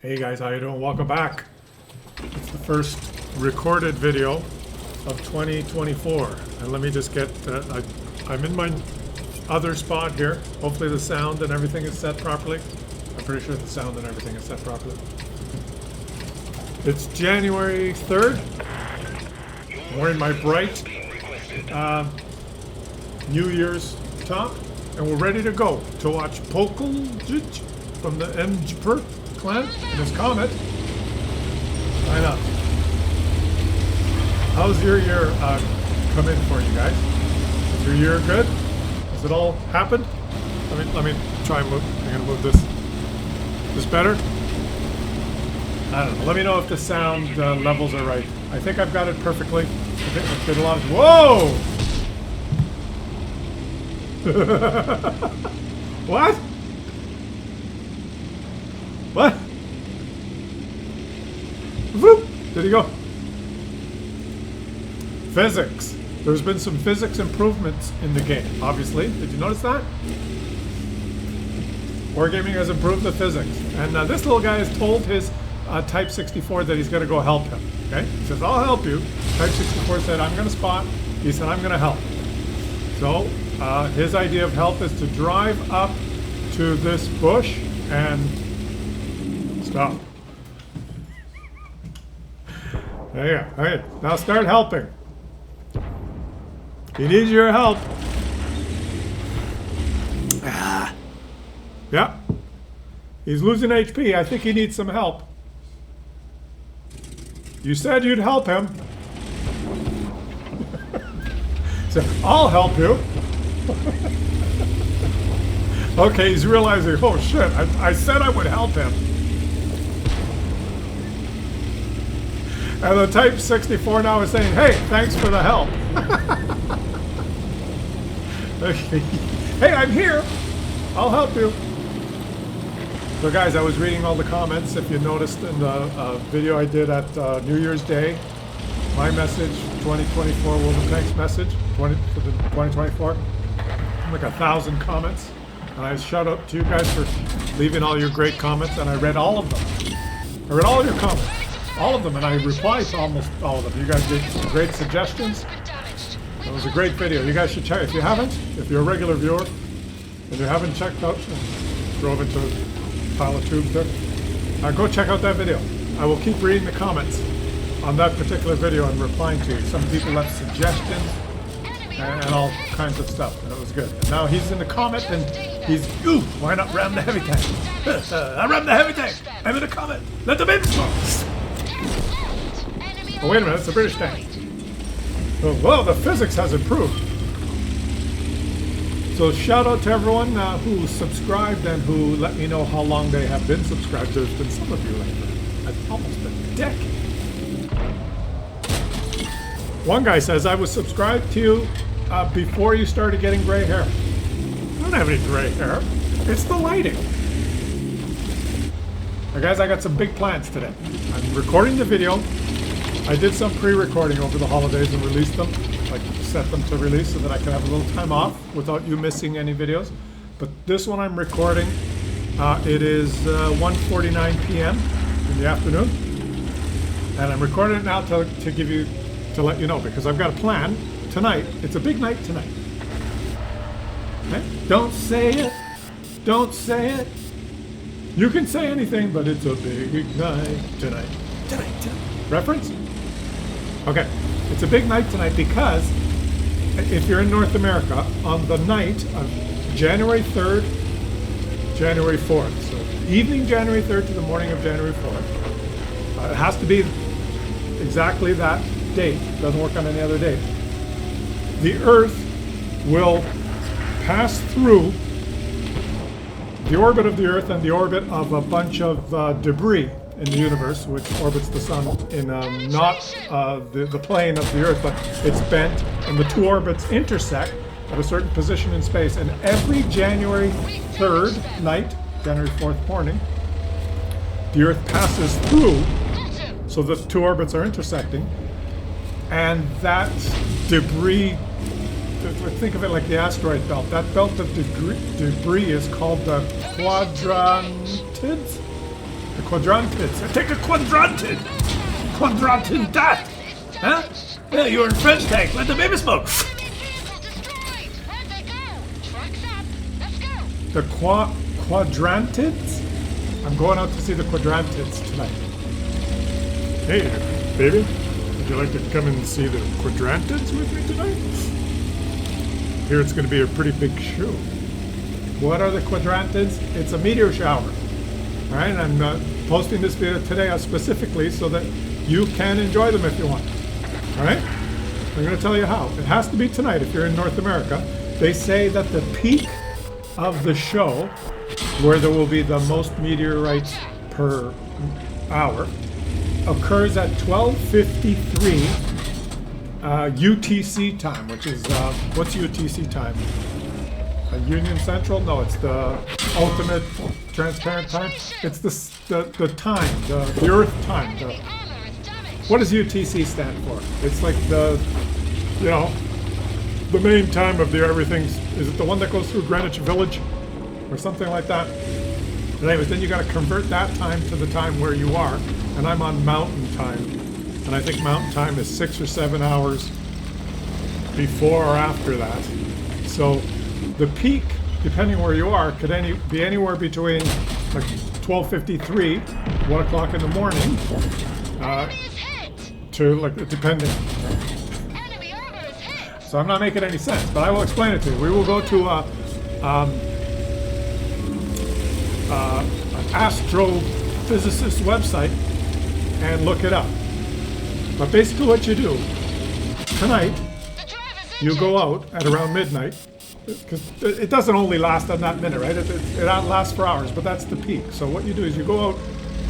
Hey guys, how you doing? Welcome back. It's the first recorded video of 2024. And let me just get, I'm in my other spot here. Hopefully the sound and everything is set properly. I'm pretty sure the sound and everything is set properly. It's January 3rd. I'm wearing my bright New Year's top. And we're ready to go to watch Pokeljic from the Emperor clan and his comet. Why not? How's your year come in for you guys? Is your year good? Has it all happened? Let me try and move. I'm gonna move this. This better? I don't know. Let me know if the sound levels are right. I think I've got it perfectly. I think I've got a lot of. Whoa! What? What? Whoop! Did he go? Physics. There's been some physics improvements in the game, obviously. Did you notice that? Wargaming has improved the physics. And this little guy has told his Type 64 that he's going to go help him. Okay? He says, I'll help you. Type 64 said, I'm going to spot. He said, I'm going to help. So, his idea of help is to drive up to this bush and stop. There you go. Okay, now start helping. He needs your help. Yeah. He's losing HP. I think he needs some help. You said you'd help him. So, I'll help you. Okay, he's realizing, oh shit, I said I would help him. And the Type 64 now is saying, hey, thanks for the help. Hey, I'm here. I'll help you. So guys, I was reading all the comments. If you noticed in the video I did at New Year's Day, my message, 2024 World of Tanks message, for the 2024, like 1,000 comments. And I shout out to you guys for leaving all your great comments, and I read all of them. I read all your comments, all of them, and I replied to almost all of them. You guys gave some great suggestions. It was a great video. You guys should check. If you haven't, if you're a regular viewer, and you haven't checked out, drove into a pile of tubes there, go check out that video. I will keep reading the comments on that particular video and replying to you. Some people left suggestions and all kinds of stuff, and it was good. And now he's in the comet, and he's, ooh, why not ram the heavy tank? I rammed the heavy tank. I'm in the comet. Let the baby smoke. Oh, wait a minute, it's a British tank. Oh, well, the physics has improved. So shout out to everyone who subscribed and who let me know how long they have been subscribed. There's been some of you like almost a decade. One guy says, I was subscribed to you before you started getting gray hair. I don't have any gray hair. It's the lighting. Now guys, I got some big plans today. I'm recording the video. I did some pre-recording over the holidays and released them. Like set them to release so that I can have a little time off without you missing any videos. But this one I'm recording. It is 1:49 p.m. in the afternoon. And I'm recording it now to let you know, because I've got a plan tonight. It's a big night tonight. Okay? Don't say it. Don't say it. You can say anything, but it's a big night tonight. Tonight. Reference? Okay. It's a big night tonight because if you're in North America, on the night of January 3rd, January 4th. So evening January 3rd to the morning of January 4th. It has to be exactly that date. Doesn't work on any other date. The Earth will pass through the orbit of the Earth and the orbit of a bunch of debris in the universe, which orbits the sun in not the plane of the Earth, but it's bent, and the two orbits intersect at a certain position in space. And every January 3rd night, January 4th morning, the Earth passes through, so the two orbits are intersecting, and that debris, think of it like the asteroid belt. That belt of debris is called the quadrantids. The quadrantids. I take a quadrantid. Quadrantid that. Huh? Yeah, you were in French tank. Let the baby smoke. The quadrantids? I'm going out to see the quadrantids tonight. Hey, baby. Would you like to come and see the quadrantids with me tonight? Here it's going to be a pretty big show. What are the quadrantids? It's a meteor shower. All right, I'm posting this video today specifically so that you can enjoy them if you want. All right? I'm going to tell you how. It has to be tonight if you're in North America. They say that the peak of the show, where there will be the most meteorites per hour, occurs at 12:53 UTC time, which is, what's UTC time? Union Central? No, it's the ultimate transparent time. It's the time, the Earth time. What does UTC stand for? It's like the main time of the everything's. Is it the one that goes through Greenwich Village or something like that? But anyways, then you got to convert that time to the time where you are, and I'm on Mountain Time, and I think Mountain Time is 6 or 7 hours before or after that. So the peak, depending where you are, could be anywhere between like 12:53, 1 o'clock in the morning, to like depending. So I'm not making any sense, but I will explain it to you. We will go to an astrophysicist website and look it up. But basically what you do, tonight, you go out at around midnight, because it doesn't only last on that minute, right? It lasts for hours, but that's the peak. So what you do is you go out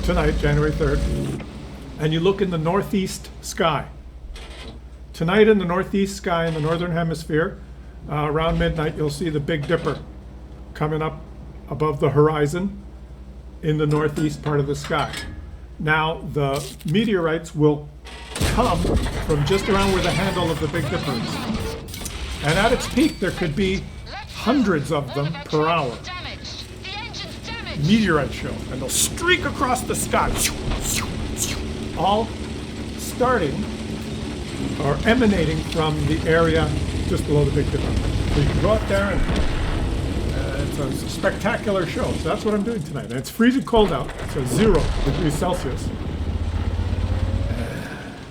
tonight, January 3rd, and you look in the northeast sky. Tonight in the northeast sky in the northern hemisphere, around midnight, you'll see the Big Dipper coming up above the horizon in the northeast part of the sky. Now, the meteorites will come from just around where the handle of the Big Dipper is. And at its peak, there could be hundreds of them per hour. Meteorite show. And they'll streak across the sky. All starting or emanating from the area just below the Big Dipper. So you can go out there and it's a spectacular show. So that's what I'm doing tonight. And it's freezing cold out. So 0 degrees Celsius.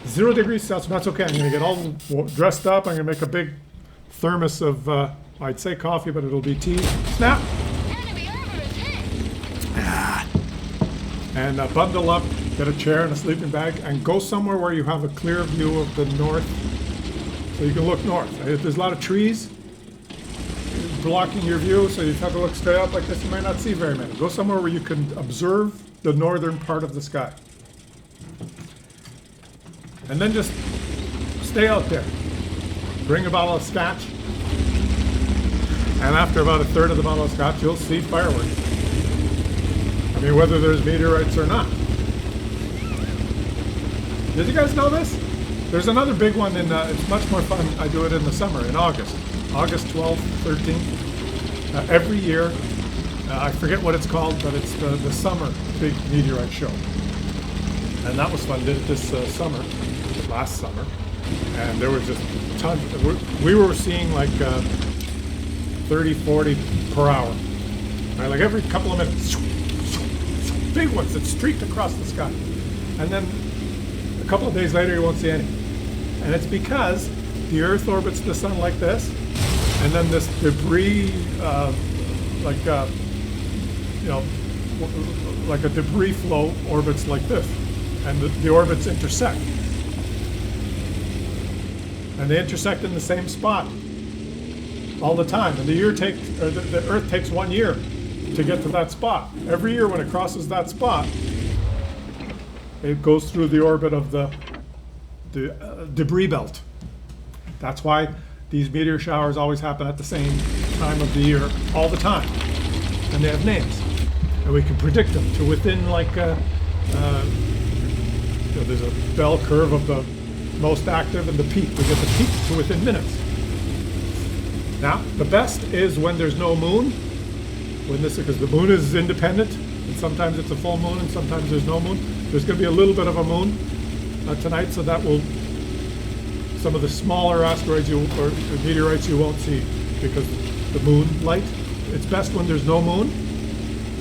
0 degrees Celsius. That's okay. I'm going to get all dressed up. I'm going to make a big thermos of, I'd say coffee, but it'll be tea. Snap! And bundle up, get a chair and a sleeping bag, and go somewhere where you have a clear view of the north, so you can look north. If there's a lot of trees blocking your view, so you have to look straight up like this, you might not see very many. Go somewhere where you can observe the northern part of the sky. And then just stay out there. Bring a bottle of scotch, and after about a third of the bottle of scotch, you'll see fireworks. I mean, whether there's meteorites or not. Did you guys know this? There's another big one it's much more fun. I do it in the summer, in August. August 12th, 13th. Every year, I forget what it's called, but it's the summer big meteorite show. And that was fun. Did it this last summer. And there was just tons. We were seeing like 30, 40 per hour. Right? Like every couple of minutes. Big ones that streaked across the sky. And then a couple of days later, you won't see any. And it's because the Earth orbits the sun like this, and then this debris, like a debris flow orbits like this, and the orbits intersect. And they intersect in the same spot all the time. And the Earth takes 1 year to get to that spot. Every year when it crosses that spot, it goes through the orbit of the debris belt. That's why these meteor showers always happen at the same time of the year, all the time. And they have names. And we can predict them to within like, there's a bell curve of the most active and the peak. We get the peak to within minutes. Now, the best is when there's no moon, because the moon is independent, sometimes it's a full moon, and sometimes there's no moon. There's going to be a little bit of a moon tonight, so that will, some of the smaller asteroids or meteorites you won't see because the moonlight. It's best when there's no moon.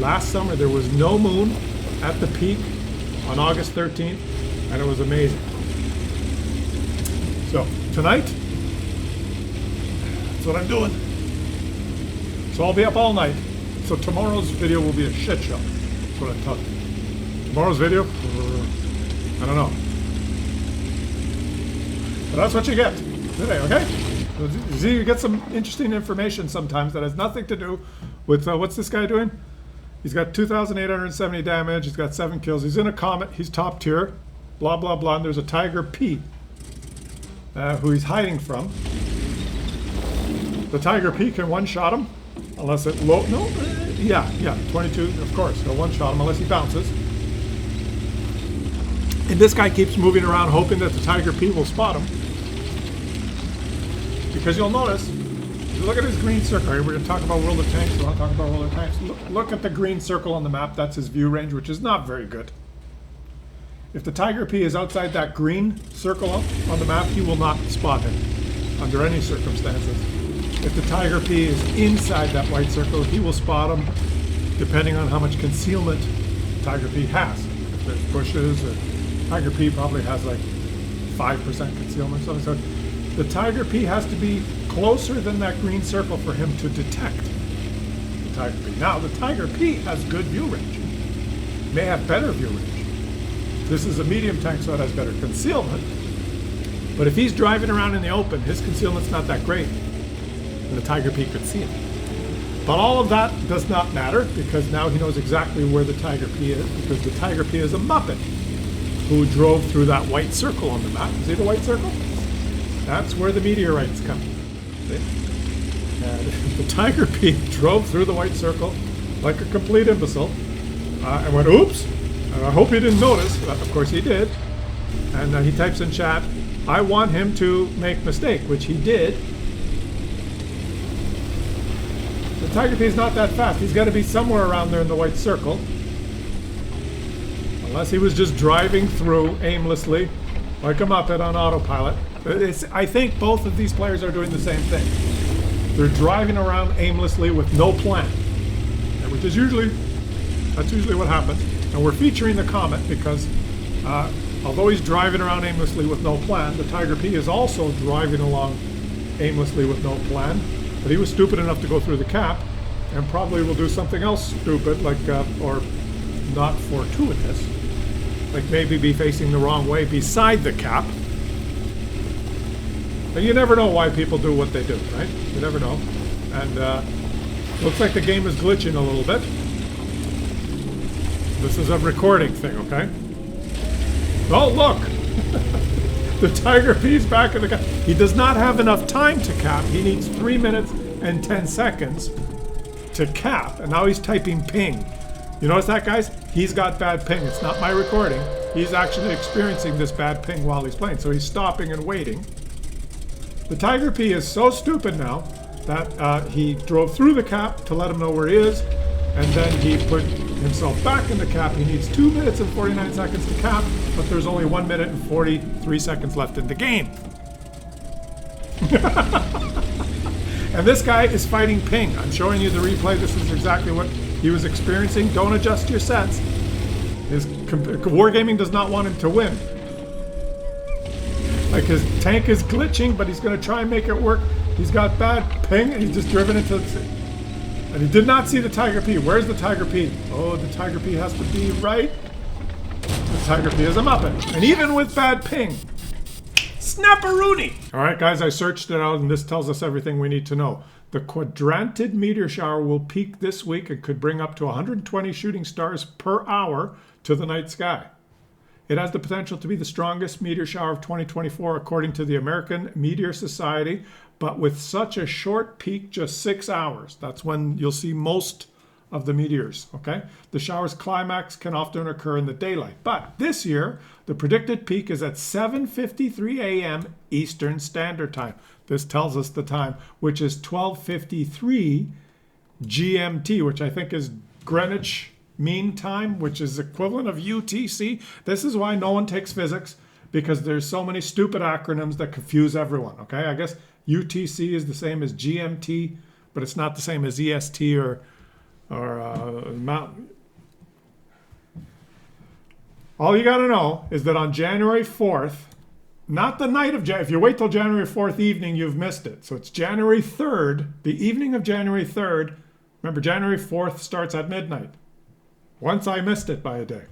Last summer there was no moon at the peak on August 13th, and it was amazing. So tonight, that's what I'm doing. So I'll be up all night. So tomorrow's video will be a shit show. That's what I'm telling you. Tomorrow's video, I don't know. But that's what you get today, okay? You see, you get some interesting information sometimes that has nothing to do with, what's this guy doing? He's got 2,870 damage, he's got 7 kills, he's in a comet, he's top tier, blah, blah, blah, and there's a Tiger P who he's hiding from. The Tiger P can one-shot him, unless it yeah, 22, of course, he'll one-shot him unless he bounces. And this guy keeps moving around hoping that the Tiger P will spot him. Because you'll notice, look at his green circle. We're going to talk about World of Tanks. We want to talk about World of Tanks. Look at the green circle on the map. That's his view range, which is not very good. If the Tiger P is outside that green circle on the map, he will not spot him under any circumstances. If the Tiger P is inside that white circle, he will spot him depending on how much concealment Tiger P has. If there's bushes, or Tiger P probably has like 5% concealment. So the Tiger P has to be closer than that green circle for him to detect the Tiger P. Now, the Tiger P has good view range. May have better view range. This is a medium tank, so it has better concealment. But if he's driving around in the open, his concealment's not that great, and the Tiger P could see him. But all of that does not matter, because now he knows exactly where the Tiger P is, because the Tiger P is a Muppet who drove through that white circle on the map. See the white circle? That's where the meteorites come. And the Tiger P drove through the white circle like a complete imbecile and went, oops, I hope he didn't notice. Of course he did. And he types in chat, I want him to make mistake, which he did. The Tiger P is not that fast. He's got to be somewhere around there in the white circle. Unless he was just driving through aimlessly like a Muppet on autopilot. I think both of these players are doing the same thing. They're driving around aimlessly with no plan, which is usually what happens. And we're featuring the Comet because although he's driving around aimlessly with no plan, the Tiger P is also driving along aimlessly with no plan. But he was stupid enough to go through the cap, and probably will do something else stupid, like or not fortuitous, like maybe be facing the wrong way beside the cap. And you never know why people do what they do, right? You never know. And looks like the game is glitching a little bit. This is a recording thing, okay? Oh, look! The Tiger P's back in the cap. He does not have enough time to cap. He needs 3 minutes and 10 seconds to cap. And now he's typing ping. You notice that, guys? He's got bad ping. It's not my recording. He's actually experiencing this bad ping while he's playing. So he's stopping and waiting. The Tiger P is so stupid now that he drove through the cap to let him know where he is, and then he put himself back in the cap. He needs 2 minutes and 49 seconds to cap, but there's only 1 minute and 43 seconds left in the game. And this guy is fighting ping. I'm showing you the replay. This is exactly what he was experiencing. Don't adjust your sets. His Wargaming does not want him to win. Like, his tank is glitching, but he's going to try and make it work. He's got bad ping, and he's just driven into the... And he did not see the Tiger P. Where's the Tiger P? Oh, the Tiger P has to be right. The Tiger P is a Muppet. And even with bad ping, snapperoonie! Alright guys, I searched it out, and this tells us everything we need to know. The quadrantid meteor shower will peak this week and could bring up to 120 shooting stars per hour to the night sky. It has the potential to be the strongest meteor shower of 2024 according to the American Meteor Society, but with such a short peak, just 6 hours. That's when you'll see most of the meteors, okay? The shower's climax can often occur in the daylight, but this year, the predicted peak is at 7:53 a.m. Eastern Standard Time. This tells us the time, which is 12:53 GMT, which I think is Greenwich mean time, which is equivalent of UTC. This is why no one takes physics, because there's so many stupid acronyms that confuse everyone, okay? I guess UTC is the same as GMT, but it's not the same as EST or Mountain. All you got to know is that on January 4th, not the night of January, if you wait till January 4th evening, you've missed it. So it's January 3rd, the evening of January 3rd. Remember, January 4th starts at midnight. Once I missed it by a day.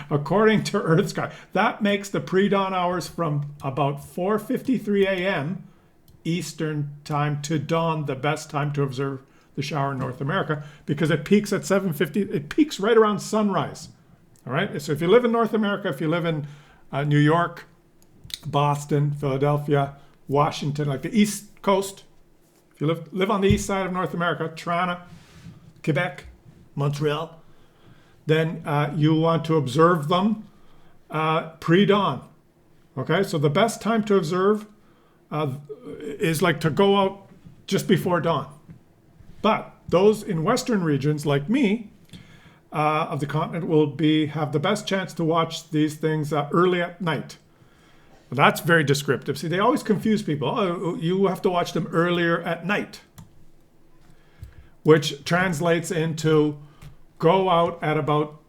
According to Earth Sky, that makes the pre-dawn hours from about 4:53 a.m. Eastern time to dawn the best time to observe the shower in North America, because it peaks at 7:50. It peaks right around sunrise. All right. So if you live in North America, if you live in New York, Boston, Philadelphia, Washington, like the East Coast, if you live on the east side of North America, Toronto, Quebec, Montreal, then you want to observe them pre-dawn. Okay, so the best time to observe is like to go out just before dawn. But those in Western regions like me of the continent will have the best chance to watch these things early at night. Well, that's very descriptive. See, they always confuse people. Oh, you have to watch them earlier at night, which translates into go out at about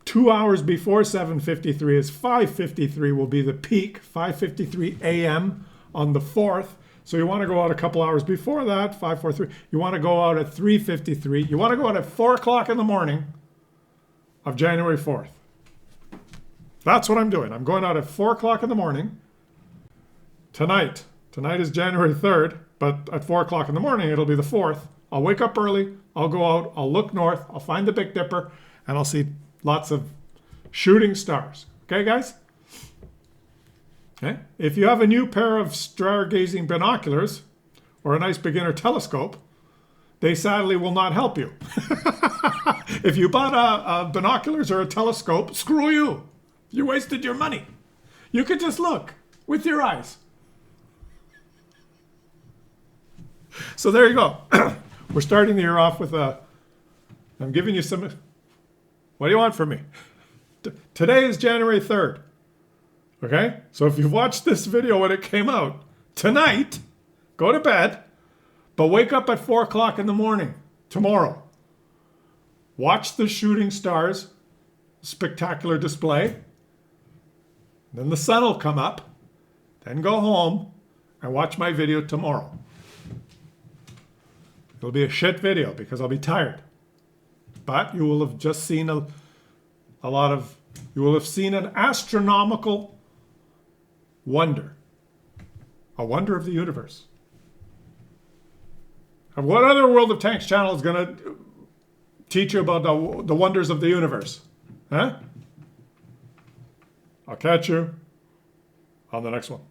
2 hours before 7:53 is 5:53 will be the peak, 5:53 a.m. on the 4th. So you want to go out a couple hours before that, 5:43. You want to go out at 3:53. You want to go out at 4 o'clock in the morning of January 4th. That's what I'm doing. I'm going out at 4 o'clock in the morning tonight. Tonight is January 3rd, but at 4 o'clock in the morning, it'll be the 4th. I'll wake up early. I'll go out. I'll look north. I'll find the Big Dipper, and I'll see lots of shooting stars. Okay, guys? Okay. If you have a new pair of stargazing binoculars or a nice beginner telescope, they sadly will not help you. If you bought binoculars or a telescope, screw you. You wasted your money. You could just look with your eyes. So there you go. We're starting the year off with I'm giving you some. What do you want from me? Today is January 3rd. Okay? So if you've watched this video when it came out, tonight, go to bed, but wake up at 4 o'clock in the morning tomorrow. Watch the shooting stars, spectacular display. Then the sun will come up. Then go home and watch my video tomorrow. It'll be a shit video because I'll be tired. But you will have just seen you will have seen an astronomical wonder. A wonder of the universe. And what other World of Tanks channel is going to teach you about the wonders of the universe? Huh? I'll catch you on the next one.